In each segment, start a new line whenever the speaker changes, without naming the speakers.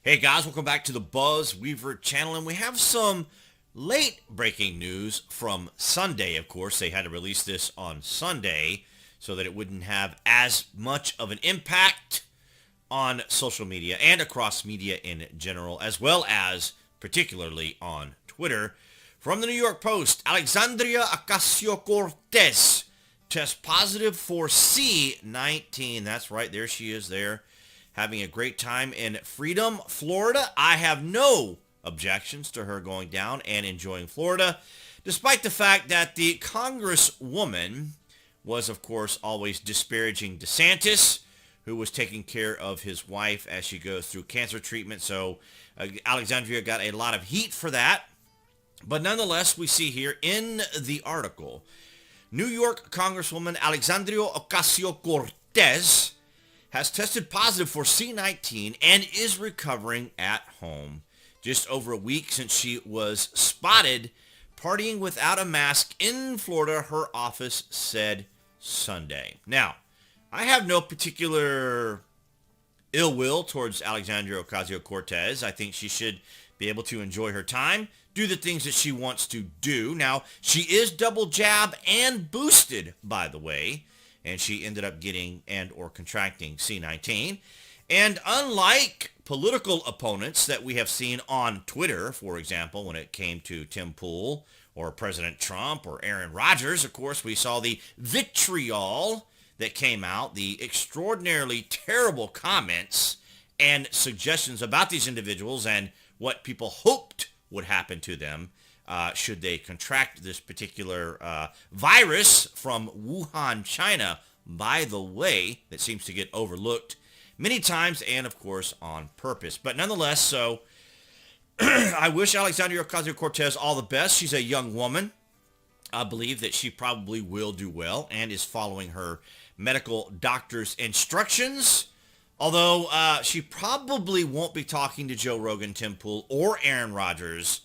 Hey guys, welcome back to the BuzWeaver channel, and we have some late breaking news from Sunday. Of course, they had to release this on Sunday so that it wouldn't have as much of an impact on social media and across media in general, as well as particularly on Twitter. From the New York Post, Alexandria Ocasio-Cortez tests positive for C-19. That's right, there she is there, having a great time in Freedom, Florida. I have no objections to her going down and enjoying Florida, despite the fact that the Congresswoman was, of course, always disparaging DeSantis, who was taking care of his wife as she goes through cancer treatment. So Alexandria got a lot of heat for that. But nonetheless, we see here in the article, New York Congresswoman Alexandria Ocasio-Cortez has tested positive for C-19 and is recovering at home. Just over a week since she was spotted partying without a mask in Florida, her office said Sunday. Now, I have no particular ill will towards Alexandria Ocasio-Cortez. I think she should be able to enjoy her time, do the things that she wants to do. Now, she is double jab and boosted, by the way, and she ended up getting and or contracting C-19. And unlike political opponents that we have seen on Twitter, for example, when it came to Tim Pool or President Trump or Aaron Rodgers, of course, we saw the vitriol that came out, the extraordinarily terrible comments and suggestions about these individuals and what people hoped would happen to them should they contract this particular virus from Wuhan, China, by the way, that seems to get overlooked many times and, of course, on purpose. But nonetheless, so I wish Alexandria Ocasio-Cortez all the best. She's a young woman. I believe that she probably will do well and is following her medical doctor's instructions, although she probably won't be talking to Joe Rogan, Tim Pool, or Aaron Rodgers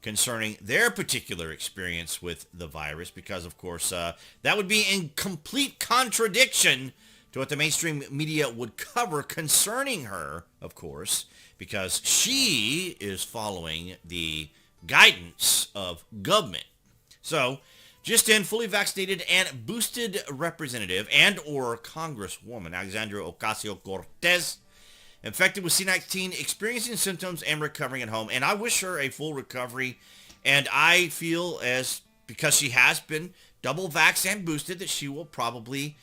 concerning their particular experience with the virus, because, of course, that would be in complete contradiction to what the mainstream media would cover concerning her, of course, because she is following the guidance of government. So, just in, fully vaccinated and boosted representative and or Congresswoman Alexandria Ocasio-Cortez, infected with C-19, experiencing symptoms and recovering at home. And I wish her a full recovery. And I feel because she has been double vaxxed and boosted, that she will probably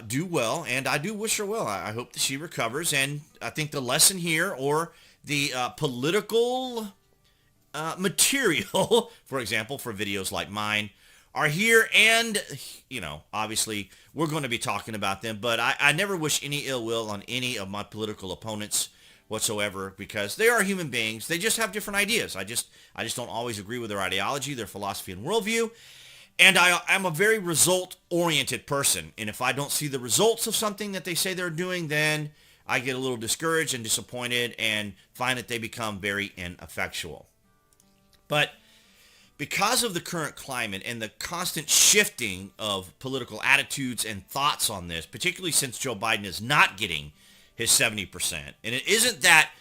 do well. And I do wish her well. I hope that she recovers. And I think the lesson here, or the political material, for example, for videos like mine, are here, and, obviously, we're going to be talking about them, but I never wish any ill will on any of my political opponents whatsoever, because they are human beings. They just have different ideas. I just don't always agree with their ideology, their philosophy, and worldview, and I'm a very result-oriented person, and if I don't see the results of something that they say they're doing, then I get a little discouraged and disappointed and find that they become very ineffectual. But because of the current climate and the constant shifting of political attitudes and thoughts on this, particularly since Joe Biden is not getting his 70%, and it isn't that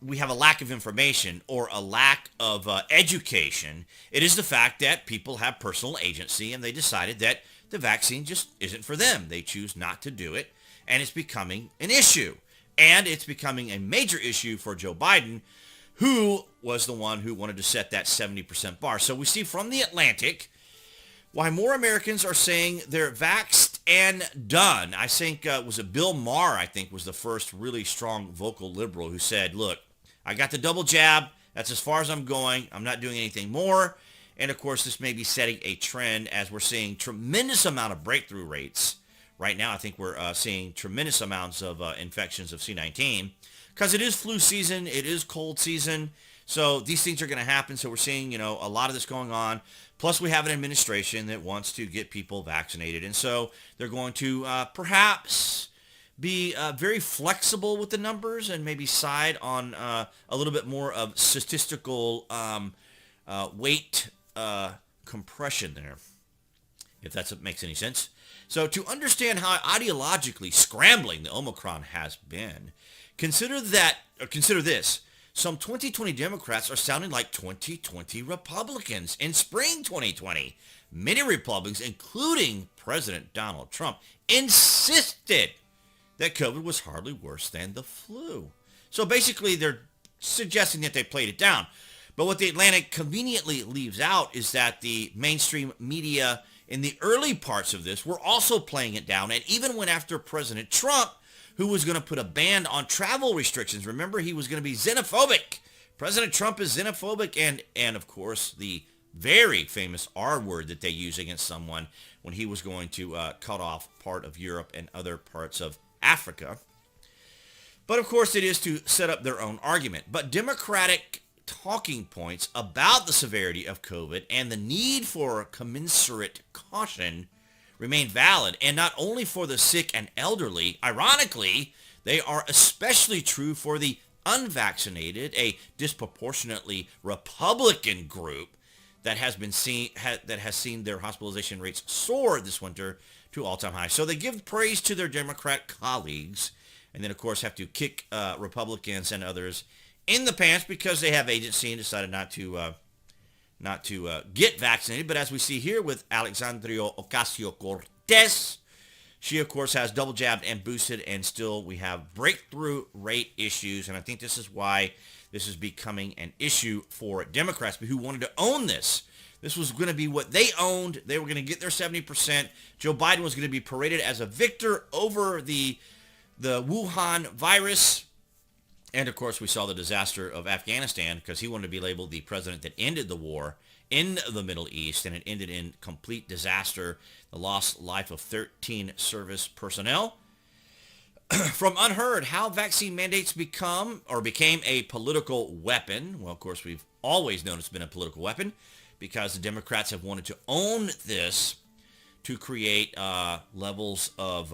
we have a lack of information or a lack of education, it is the fact that people have personal agency and they decided that the vaccine just isn't for them. They choose not to do it, and it's becoming an issue. And it's becoming a major issue for Joe Biden, who was the one who wanted to set that 70% bar. So we see from The Atlantic why more Americans are saying they're vaxxed and done. I think it was Bill Maher, I think, was the first really strong vocal liberal who said, look, I got the double jab. That's as far as I'm going. I'm not doing anything more. And, of course, this may be setting a trend as we're seeing tremendous amount of breakthrough rates. Right now, I think we're seeing tremendous amounts of infections of C-19. Because it is flu season, it is cold season, so these things are going to happen. So we're seeing, a lot of this going on. Plus, we have an administration that wants to get people vaccinated, and so they're going to perhaps be very flexible with the numbers and maybe side on a little bit more of statistical weight compression there, if that makes any sense. So to understand how ideologically scrambling the Omicron has been, Consider that, or consider this. Some 2020 Democrats are sounding like 2020 Republicans in spring 2020. Many Republicans, including President Donald Trump, insisted that COVID was hardly worse than the flu. So basically, they're suggesting that they played it down. But what the Atlantic conveniently leaves out is that the mainstream media in the early parts of this were also playing it down, and even went after President Trump, who was going to put a ban on travel restrictions. Remember, he was going to be xenophobic. President Trump is xenophobic, and of course, the very famous R word that they use against someone when he was going to cut off part of Europe and other parts of Africa. But of course, it is to set up their own argument. But Democratic talking points about the severity of COVID and the need for commensurate caution remain valid, and not only for the sick and elderly. Ironically, they are especially true for the unvaccinated, a disproportionately Republican group that has seen their hospitalization rates soar this winter to all-time highs. So they give praise to their Democrat colleagues, and then of course have to kick Republicans and others in the pants because they have agency and decided not to get vaccinated. But as we see here with Alexandria Ocasio-Cortez, she of course has double jabbed and boosted, and still we have breakthrough rate issues. And I think this is why this is becoming an issue for Democrats who wanted to own this. This was going to be what they owned. They were going to get their 70%. Joe Biden was going to be paraded as a victor over the Wuhan virus. And of course, we saw the disaster of Afghanistan because he wanted to be labeled the president that ended the war in the Middle East, and it ended in complete disaster, the lost life of 13 service personnel. From unheard, how vaccine mandates became a political weapon. Well, of course, we've always known it's been a political weapon because the Democrats have wanted to own this to create levels of,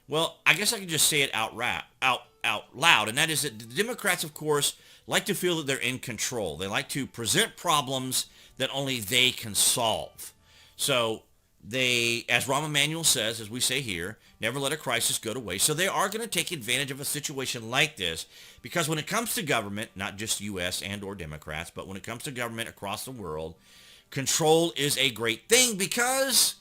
well, I guess I can just say it out loud, and that is that the Democrats, of course, like to feel that they're in control. They like to present problems that only they can solve. So they, as Rahm Emanuel says, as we say here, never let a crisis go to waste. So they are going to take advantage of a situation like this because when it comes to government, not just U.S. and or Democrats, but when it comes to government across the world, control is a great thing because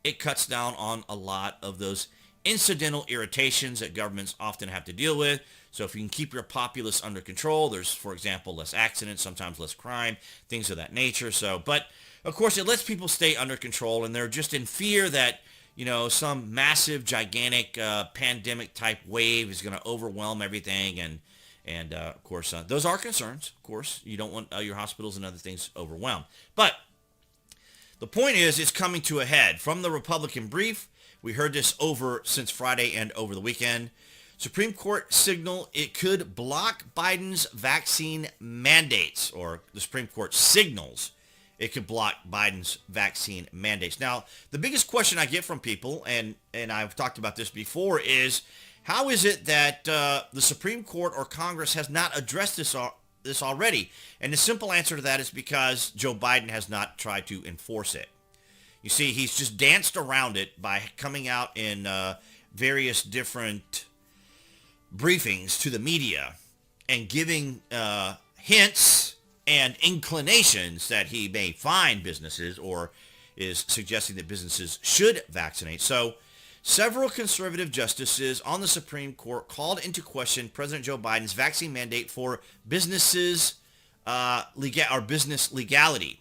it cuts down on a lot of those incidental irritations that governments often have to deal with. So if you can keep your populace under control, there's, for example, less accidents, sometimes less crime, things of that nature. So, but of course, it lets people stay under control, and they're just in fear that, you know, some massive, gigantic pandemic type wave is going to overwhelm everything. And of course, those are concerns. Of course, you don't want your hospitals and other things overwhelmed. But the point is, it's coming to a head. From the Republican brief, we heard this over since Friday and over the weekend. Supreme Court signal it could block Biden's vaccine mandates, or the Supreme Court signals it could block Biden's vaccine mandates. Now, the biggest question I get from people, and I've talked about this before, is how is it that the Supreme Court or Congress has not addressed this already? And the simple answer to that is because Joe Biden has not tried to enforce it. You see, he's just danced around it by coming out in various different briefings to the media and giving hints and inclinations that he may fine businesses or is suggesting that businesses should vaccinate. So several conservative justices on the Supreme Court called into question President Joe Biden's vaccine mandate for businesses business legality.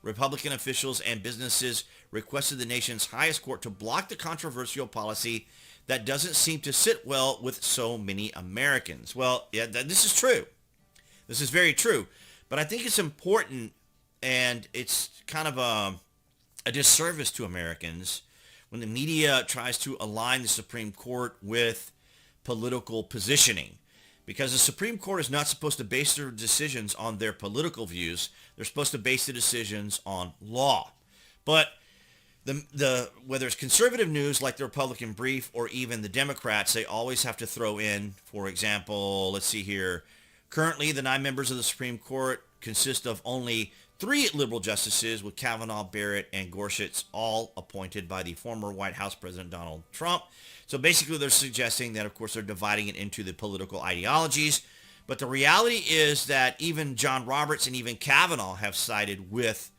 Republican officials and businesses requested the nation's highest court to block the controversial policy that doesn't seem to sit well with so many Americans. Well, yeah, this is true. This is very true. But I think it's important, and it's kind of a disservice to Americans when the media tries to align the Supreme Court with political positioning. Because the Supreme Court is not supposed to base their decisions on their political views. They're supposed to base the decisions on law. But whether it's conservative news like the Republican brief or even the Democrats, they always have to throw in, for example, let's see here. Currently, the 9 members of the Supreme Court consist of only three liberal justices, with Kavanaugh, Barrett, and Gorsuch, all appointed by the former White House President Donald Trump. So basically they're suggesting that, of course, they're dividing it into the political ideologies. But the reality is that even John Roberts and even Kavanaugh have sided with,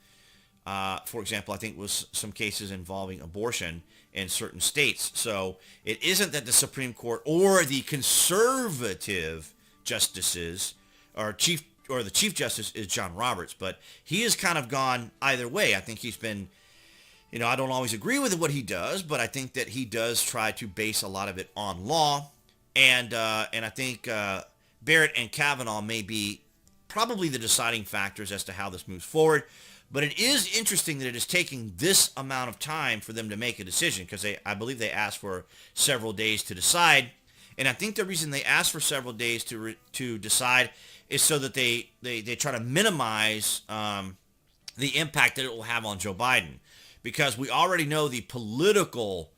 for example, I think it was some cases involving abortion in certain states. So it isn't that the Supreme Court or the conservative justices or the Chief Justice is John Roberts, but he has kind of gone either way. I think he's been, I don't always agree with what he does, but I think that he does try to base a lot of it on law. And I think Barrett and Kavanaugh may be probably the deciding factors as to how this moves forward. But it is interesting that it is taking this amount of time for them to make a decision, because I believe they asked for several days to decide. And I think the reason they asked for several days to decide is so that they try to minimize the impact that it will have on Joe Biden. Because we already know the political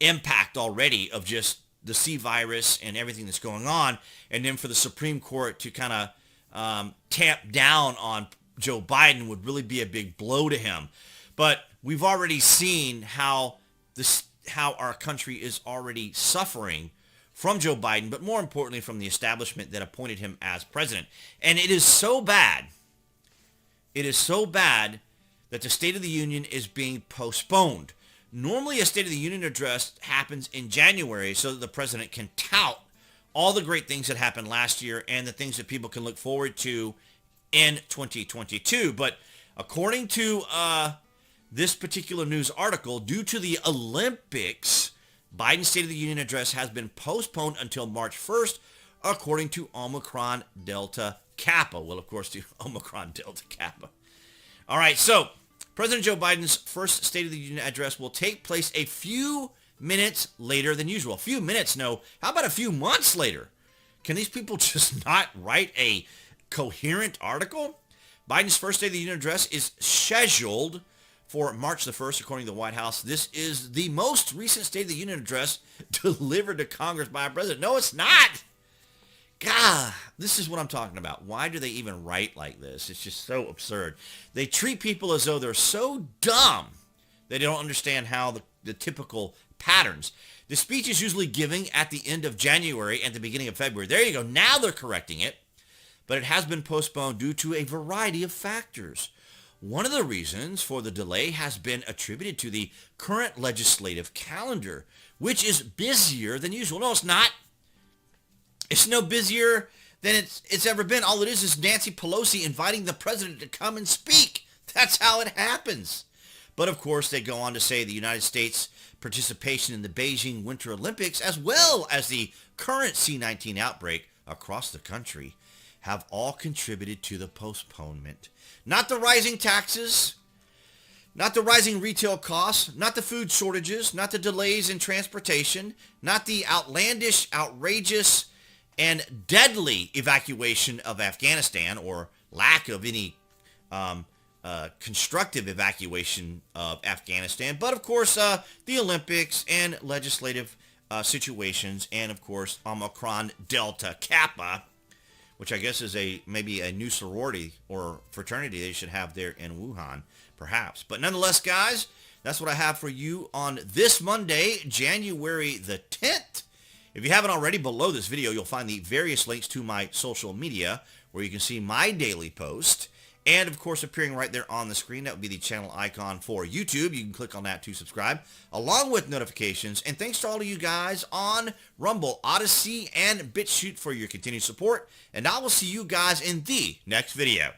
impact already of just the C virus and everything that's going on. And then for the Supreme Court to kind of tamp down on Joe Biden would really be a big blow to him. But we've already seen how our country is already suffering from Joe Biden, but more importantly from the establishment that appointed him as president. And it is so bad. It is so bad that the State of the Union is being postponed. Normally a State of the Union address happens in January so that the president can tout all the great things that happened last year and the things that people can look forward to in 2022. But according to this particular news article, due to the Olympics, Biden's State of the Union address has been postponed until March 1st, according to Omicron Delta Kappa. Well, of course, the Omicron Delta Kappa. All right, so President Joe Biden's first State of the Union address will take place a few minutes later than usual. A few minutes, no. How about a few months later? Can these people just not write a coherent article? Biden's first State of the Union address is scheduled for March the 1st, according to the White House. This is the most recent State of the Union address delivered to Congress by a president. No, it's not. God, this is what I'm talking about. Why do they even write like this? It's just so absurd. They treat people as though they're so dumb they don't understand how the typical patterns. The speech is usually given at the end of January and the beginning of February. There you go. Now they're correcting it. But it has been postponed due to a variety of factors. One of the reasons for the delay has been attributed to the current legislative calendar, which is busier than usual. No, it's not. It's no busier than it's ever been. All it is Nancy Pelosi inviting the president to come and speak. That's how it happens. But of course, they go on to say the United States participation in the Beijing Winter Olympics, as well as the current C-19 outbreak across the country, have all contributed to the postponement. Not the rising taxes, not the rising retail costs, not the food shortages, not the delays in transportation, not the outlandish, outrageous, and deadly evacuation of Afghanistan, or lack of any constructive evacuation of Afghanistan, but of course the Olympics and legislative situations, and of course Omicron Delta Kappa, which I guess is maybe a new sorority or fraternity they should have there in Wuhan, perhaps. But nonetheless, guys, that's what I have for you on this Monday, January the 10th. If you haven't already, below this video, you'll find the various links to my social media where you can see my daily post. And, of course, appearing right there on the screen, that would be the channel icon for YouTube. You can click on that to subscribe, along with notifications. And thanks to all of you guys on Rumble, Odyssey, and BitChute for your continued support. And I will see you guys in the next video.